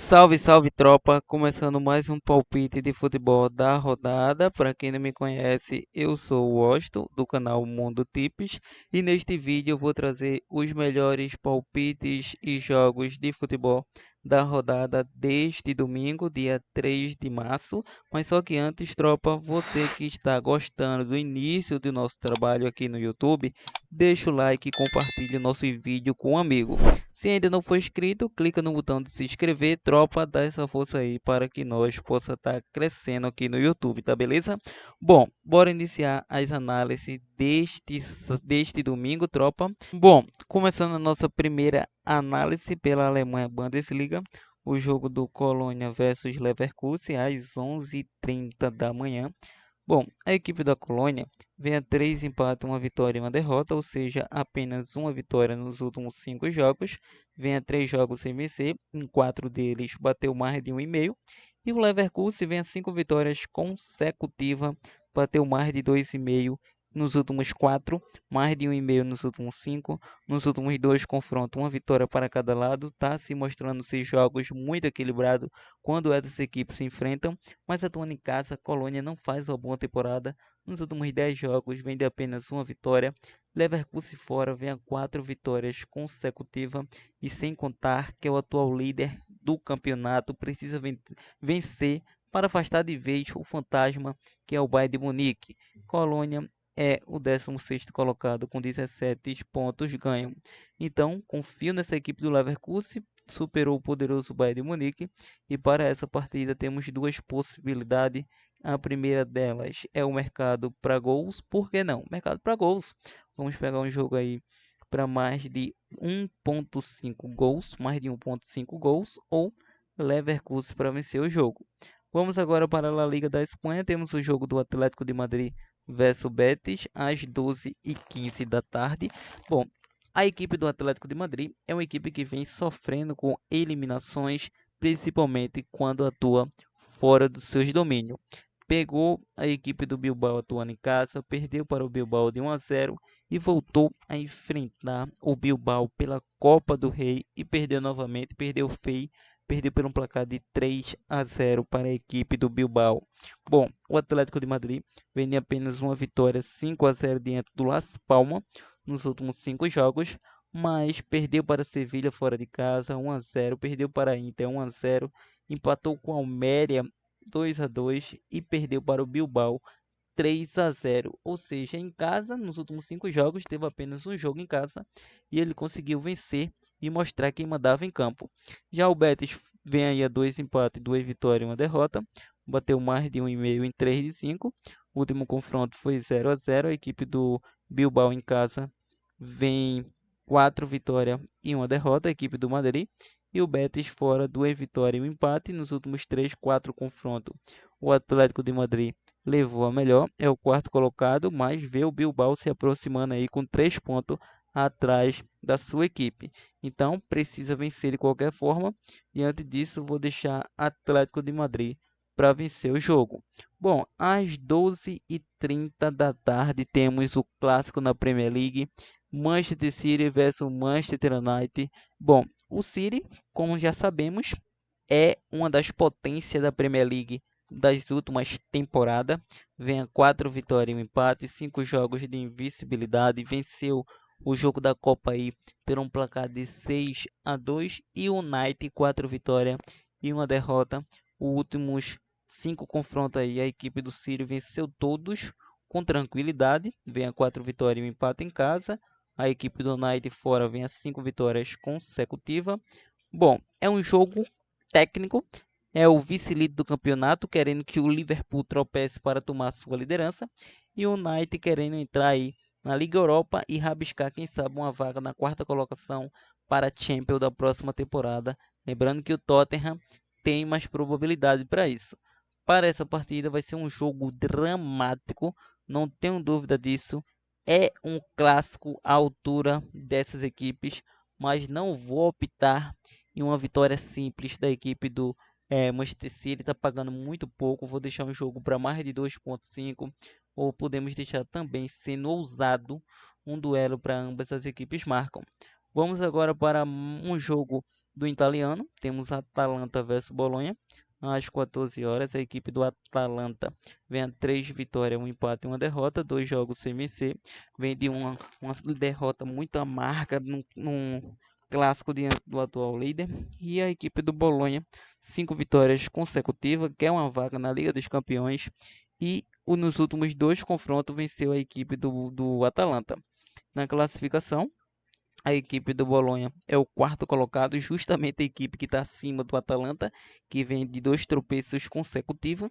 Salve, salve tropa! Começando mais um palpite de futebol da rodada. Para quem não me conhece, eu sou o Washington do canal Mundo Tips e neste vídeo eu vou trazer os melhores palpites e jogos de futebol da rodada deste domingo, dia 3 de março. Mas só que antes, tropa, você que está gostando do início do nosso trabalho aqui no YouTube, deixa o like e compartilhe o nosso vídeo com um amigo. Se ainda não for inscrito, clica no botão de se inscrever, tropa, dá essa força aí para que nós possa estar crescendo aqui no YouTube, tá beleza? Bom, bora iniciar as análises deste domingo, tropa. Bom, começando a nossa primeira análise pela Alemanha Bundesliga, o jogo do Colônia versus Leverkusen às 11h30 da manhã. Bom, a equipe da Colônia vem a 3 empates, uma vitória e uma derrota, ou seja, apenas uma vitória nos últimos 5 jogos. Vem a 3 jogos sem vencer, em 4 deles bateu mais de 1,5. E o Leverkusen vem a 5 vitórias consecutivas, bateu mais de 2,5 nos últimos 4, mais de 1,5 nos últimos 5. Nos últimos 2 confrontos, uma vitória para cada lado. Está se mostrando ser jogos muito equilibrados quando essas equipes se enfrentam. Mas atuando em casa, a Colônia não faz uma boa temporada. Nos últimos 10 jogos, vem de apenas uma vitória. Leverkusen fora vem a 4 vitórias consecutivas. E sem contar que é o atual líder do campeonato, precisa vencer para afastar de vez o fantasma que é o Bayern de Munique. Colônia é o 16º colocado com 17 pontos ganhos. Então, confio nessa equipe do Leverkusen, superou o poderoso Bayern de Munique. E para essa partida temos duas possibilidades. A primeira delas é o mercado para gols. Por que não? Mercado para gols. Vamos pegar um jogo aí para mais de 1,5 gols, mais de 1,5 gols ou Leverkusen para vencer o jogo. Vamos agora para a La Liga da Espanha. Temos o jogo do Atlético de Madrid versus Betis às 12h15 da tarde. Bom, a equipe do Atlético de Madrid é uma equipe que vem sofrendo com eliminações, principalmente quando atua fora dos seus domínios. Pegou a equipe do Bilbao atuando em casa, perdeu para o Bilbao de 1-0 e voltou a enfrentar o Bilbao pela Copa do Rei e perdeu novamente, perdeu feio, perdeu por um placar de 3-0 para a equipe do Bilbao. Bom, o Atlético de Madrid vem de apenas uma vitória, 5-0 diante do Las Palmas nos últimos 5 jogos, mas perdeu para Sevilha fora de casa 1-0, perdeu para a Inter 1-0, empatou com a Almeria 2-2 e perdeu para o Bilbao 3-0. Ou seja, em casa, nos últimos 5 jogos, teve apenas um jogo em casa e ele conseguiu vencer e mostrar quem mandava em campo. Já o Betis vem aí a 2 empates, 2 vitórias e uma derrota, bateu mais de 1,5 em 3 de 5. O último confronto foi 0-0. A equipe do Bilbao em casa vem 4 vitórias e uma derrota, a equipe do Madrid. E o Betis fora 2 vitórias e um empate nos últimos 3, 4 confrontos. O Atlético de Madrid levou a melhor, é o quarto colocado, mas vê o Bilbao se aproximando aí com 3 pontos atrás da sua equipe. Então precisa vencer de qualquer forma. Diante disso, vou deixar Atlético de Madrid para vencer o jogo. Bom, às 12h30 da tarde temos o clássico na Premier League, Manchester City versus Manchester United. Bom, o City, como já sabemos, é uma das potências da Premier League das últimas temporadas. Vem a 4 vitórias e um empate, 5 jogos de invencibilidade. Venceu o jogo da Copa aí por um placar de 6-2. E o United 4 vitórias e uma derrota. Os últimos 5 confrontos aí, a equipe do City venceu todos com tranquilidade. Vem a 4 vitórias e um empate em casa. A equipe do United fora vem a 5 vitórias consecutivas. Bom, é um jogo técnico, é o vice-líder do campeonato, querendo que o Liverpool tropece para tomar sua liderança, e o United querendo entrar aí na Liga Europa e rabiscar, quem sabe, uma vaga na quarta colocação para a Champions da próxima temporada. Lembrando que o Tottenham tem mais probabilidade para isso. Para essa partida vai ser um jogo dramático, não tenho dúvida disso. É um clássico à altura dessas equipes, mas não vou optar em uma vitória simples da equipe do Manchester City. Está pagando muito pouco, vou deixar um jogo para mais de 2,5, ou podemos deixar também, sendo ousado, um duelo para ambas as equipes marcam. Vamos agora para um jogo do italiano, temos Atalanta versus Bolonha. Às 14 horas, a equipe do Atalanta vem a 3 vitórias, um empate e uma derrota, 2 jogos sem vencer. Vem de uma derrota muito amarga num clássico diante do atual líder. E a equipe do Bolonha, 5 vitórias consecutivas, quer uma vaga na Liga dos Campeões. E nos últimos 2 confrontos venceu a equipe do Atalanta. Na classificação, a equipe do Bolonha é o quarto colocado, justamente a equipe que está acima do Atalanta, que vem de 2 tropeços consecutivos.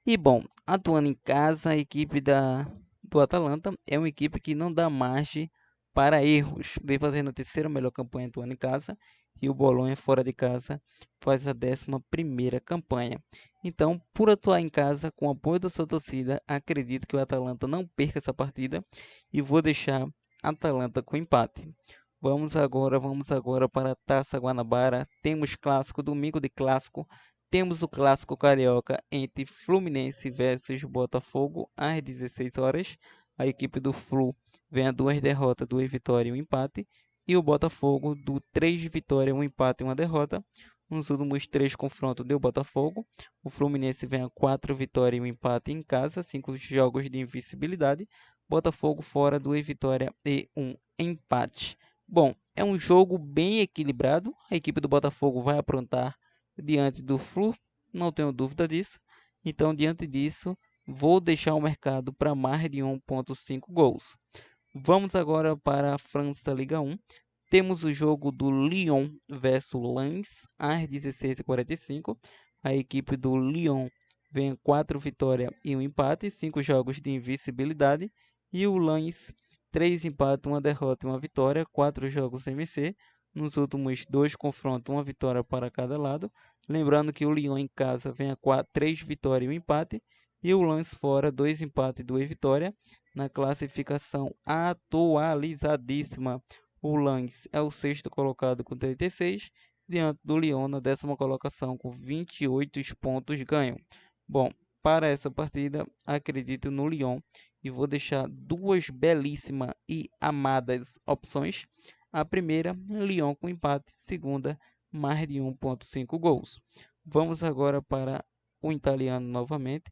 E bom, atuando em casa, a equipe do Atalanta é uma equipe que não dá margem para erros. Vem fazendo a terceira melhor campanha atuando em casa. E o Bolonha fora de casa faz a 11ª campanha. Então, por atuar em casa, com o apoio da sua torcida, acredito que o Atalanta não perca essa partida. E vou deixar Atalanta com empate. Vamos agora para a Taça Guanabara. Temos clássico, domingo de clássico. Temos o clássico carioca entre Fluminense versus Botafogo às 16 horas. A equipe do Flu vem a 2 derrotas, 2 vitórias e um empate. E o Botafogo do 3 vitórias, um empate e uma derrota. Nos últimos 3 confrontos deu Botafogo. O Fluminense vem a 4 vitórias e um empate em casa, 5 jogos de invencibilidade. Botafogo fora, 2 vitórias e um empate. Bom, é um jogo bem equilibrado. A equipe do Botafogo vai aprontar diante do Flu, não tenho dúvida disso. Então, diante disso, vou deixar o mercado para mais de 1,5 gols. Vamos agora para a França Liga 1. Temos o jogo do Lyon versus Lens às 16h45. A equipe do Lyon vem 4 vitórias e um empate, 5 jogos de invencibilidade. E o Lens 3 empates, uma derrota e uma vitória, 4 jogos sem vencer. Nos últimos 2 confrontos, uma vitória para cada lado. Lembrando que o Lyon em casa vem a 3 vitórias e um empate. E o Lens fora, 2 empates e 2 vitórias. Na classificação atualizadíssima, o Lens é o sexto colocado com 36, diante do Lyon na 10ª colocação com 28 pontos ganho. Bom, para essa partida, acredito no Lyon e vou deixar 2 belíssimas e amadas opções. A primeira, Lyon com empate. Segunda, mais de 1,5 gols. Vamos agora para o italiano novamente.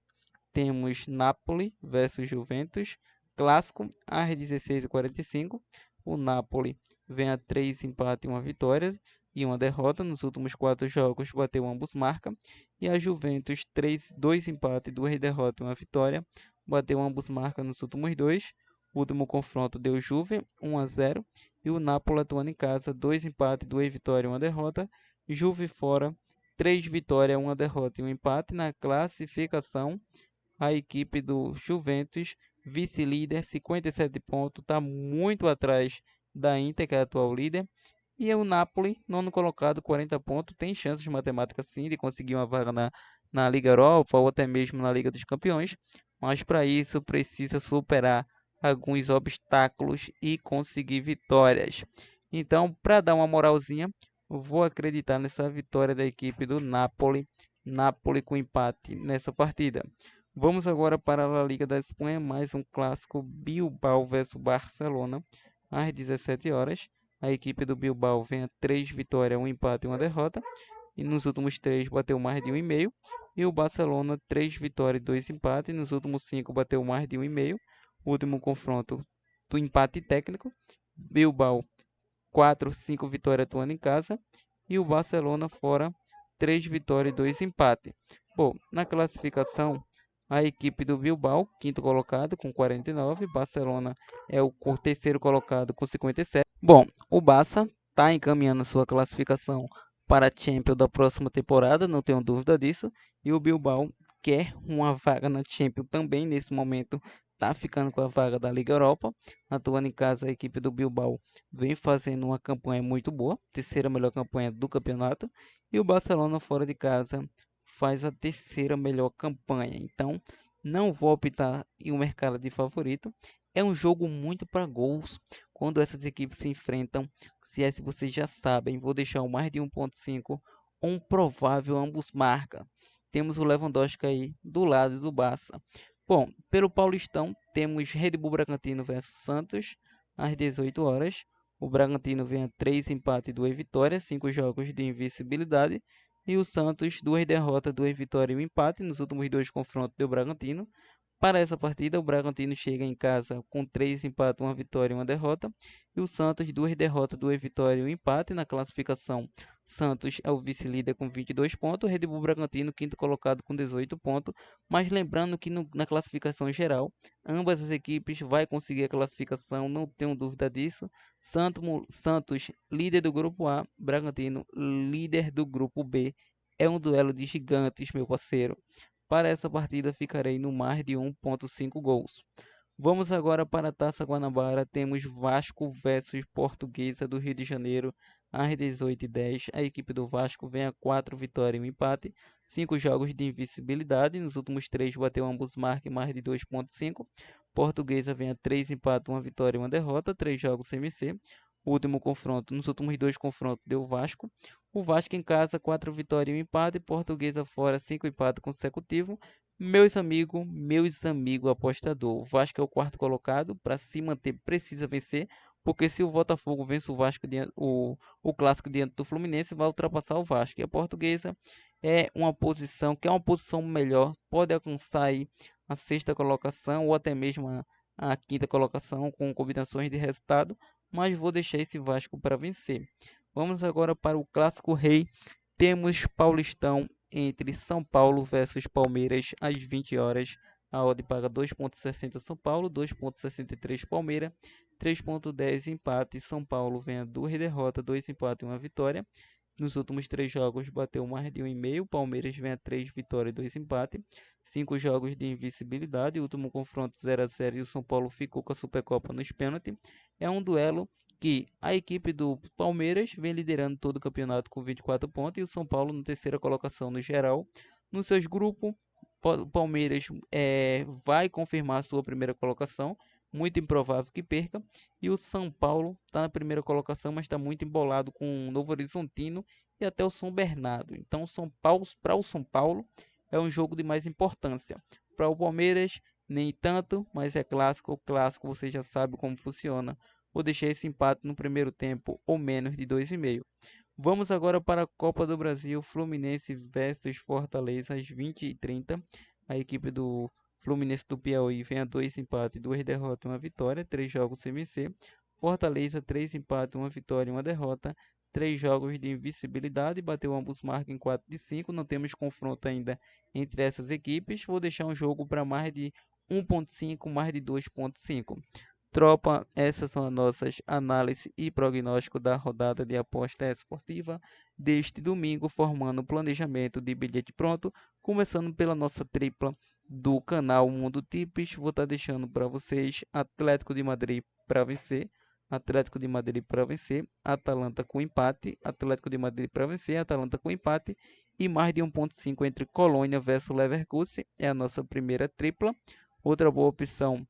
Temos Napoli versus Juventus, clássico às 16h45. O Napoli vem a 3 empates e uma vitória e uma derrota. Nos últimos 4 jogos bateu ambos marca. E a Juventus 2 empates, 2 derrotas e uma vitória. Bateu ambos marca nos últimos 2. O último confronto deu Juve 1-0. E o Napoli atuando em casa, 2 empates, 2 vitórias e uma derrota. Juve fora, 3 vitórias, 1 derrota e um empate. Na classificação, a equipe do Juventus, vice-líder, 57 pontos, está muito atrás da Inter, que é a atual líder. E o Napoli, nono colocado, 40 pontos, tem chances matemáticas sim de conseguir uma vaga na Liga Europa ou até mesmo na Liga dos Campeões, mas para isso precisa superar alguns obstáculos e conseguir vitórias. Então, para dar uma moralzinha, vou acreditar nessa vitória da equipe do Napoli, Napoli com empate nessa partida. Vamos agora para a La Liga da Espanha, mais um clássico Bilbao versus Barcelona, às 17 horas. A equipe do Bilbao vem a 3 vitórias, um empate e uma derrota. E nos últimos 3 bateu mais de 1,5. E o Barcelona, 3 vitórias e 2 empates. Nos últimos 5 bateu mais de 1,5. O último confronto do empate técnico. Bilbao, 4, 5 vitórias atuando em casa. E o Barcelona fora, 3 vitórias e 2 empates. Bom, na classificação, a equipe do Bilbao, quinto colocado com 49. Barcelona é o terceiro colocado com 57. Bom, o Barça está encaminhando sua classificação para a Champions da próxima temporada, não tenho dúvida disso. E o Bilbao quer uma vaga na Champions também nesse momento. Está ficando com a vaga da Liga Europa. Atuando em casa, a equipe do Bilbao vem fazendo uma campanha muito boa, terceira melhor campanha do campeonato. E o Barcelona fora de casa faz a terceira melhor campanha. Então, não vou optar em um mercado de favorito. É um jogo muito para gols. Quando essas equipes se enfrentam, se vocês já sabem, vou deixar o mais de 1,5, um provável ambos marca. Temos o Lewandowski aí do lado do Barça. Bom, pelo Paulistão, temos Red Bull Bragantino versus Santos, às 18 horas. O Bragantino vem a 3 empates e 2 vitórias, 5 jogos de invencibilidade. E o Santos, 2 derrotas, 2 vitórias e um empate nos últimos 2 confrontos do Bragantino. Para essa partida, o Bragantino chega em casa com 3 empates, 1 vitória e 1 derrota. E o Santos, 2 derrotas, 2 vitórias e 1 empate. Na classificação, Santos é o vice-líder com 22 pontos. Red Bull Bragantino, quinto colocado com 18 pontos. Mas lembrando que na classificação geral, ambas as equipes vão conseguir a classificação, não tenho dúvida disso. Santos, líder do grupo A, Bragantino, líder do grupo B. É um duelo de gigantes, meu parceiro. Para essa partida ficarei no mais de 1,5 gols. Vamos agora para a Taça Guanabara. Temos Vasco versus Portuguesa do Rio de Janeiro às 18h10. A equipe do Vasco vem a 4 vitórias e um empate, 5 jogos de invencibilidade. Nos últimos 3 bateu ambos marcas mais de 2,5. Portuguesa vem a 3 empates, 1 vitória e 1 derrota, 3 jogos sem vencer. O último confronto, nos últimos 2 confrontos deu Vasco. O Vasco em casa, 4 vitórias e um empate. Portuguesa fora, 5 empates consecutivos. Meus amigos apostador, o Vasco é o quarto colocado, para se manter precisa vencer, porque se o Botafogo vence o Vasco o clássico diante do Fluminense, vai ultrapassar o Vasco. E a Portuguesa é uma posição que é uma posição melhor, pode alcançar aí a sexta colocação ou até mesmo a quinta colocação com combinações de resultado, mas vou deixar esse Vasco para vencer. Vamos agora para o clássico rei. Temos Paulistão entre São Paulo versus Palmeiras às 20 horas. A odd paga 2,60 São Paulo, 2,63 Palmeiras, 3,10 empate. São Paulo vem a 2 derrotas, 2 empates e 1 vitória. Nos últimos 3 jogos bateu mais de 1,5. Palmeiras vem a 3 vitórias e 2 empates. 5 jogos de invencibilidade. O último confronto 0-0 e o São Paulo ficou com a Supercopa nos pênaltis. É um duelo que a equipe do Palmeiras vem liderando todo o campeonato com 24 pontos e o São Paulo na terceira colocação no geral. Nos seus grupos, o Palmeiras vai confirmar a sua primeira colocação, muito improvável que perca. E o São Paulo está na primeira colocação, mas está muito embolado com o Novo Horizontino e até o São Bernardo. Então, para o São Paulo é um jogo de mais importância. Para o Palmeiras, nem tanto, mas é clássico. O clássico você já sabe como funciona. Vou deixar esse empate no primeiro tempo ou menos de 2,5. Vamos agora para a Copa do Brasil, Fluminense versus Fortaleza às 20h30. A equipe do Fluminense do Piauí vem a 2 empates, 2 derrotas e 1 vitória, 3 jogos sem vencer. Fortaleza, 3 empates, 1 vitória e 1 derrota, 3 jogos de invencibilidade, bateu ambos marcas em 4 de 5. Não temos confronto ainda entre essas equipes. Vou deixar um jogo para mais de 1,5, mais de 2,5. Tropa, essas são as nossas análises e prognóstico da rodada de aposta esportiva deste domingo, formando o planejamento de bilhete pronto, começando pela nossa tripla do canal Mundo Tips. Vou estar deixando para vocês Atlético de Madrid para vencer, Atlético de Madrid para vencer, Atalanta com empate, Atlético de Madrid para vencer, Atalanta com empate e mais de 1,5 entre Colônia versus Leverkusen. É a nossa primeira tripla. Outra boa opção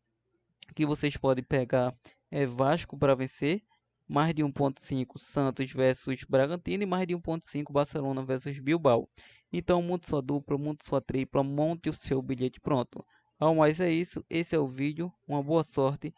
que vocês podem pegar é Vasco para vencer, mais de 1,5 Santos versus Bragantino e mais de 1,5 Barcelona versus Bilbao. Então, monte sua dupla, monte sua tripla, monte o seu bilhete pronto. Ao mais é isso, esse é o vídeo, uma boa sorte,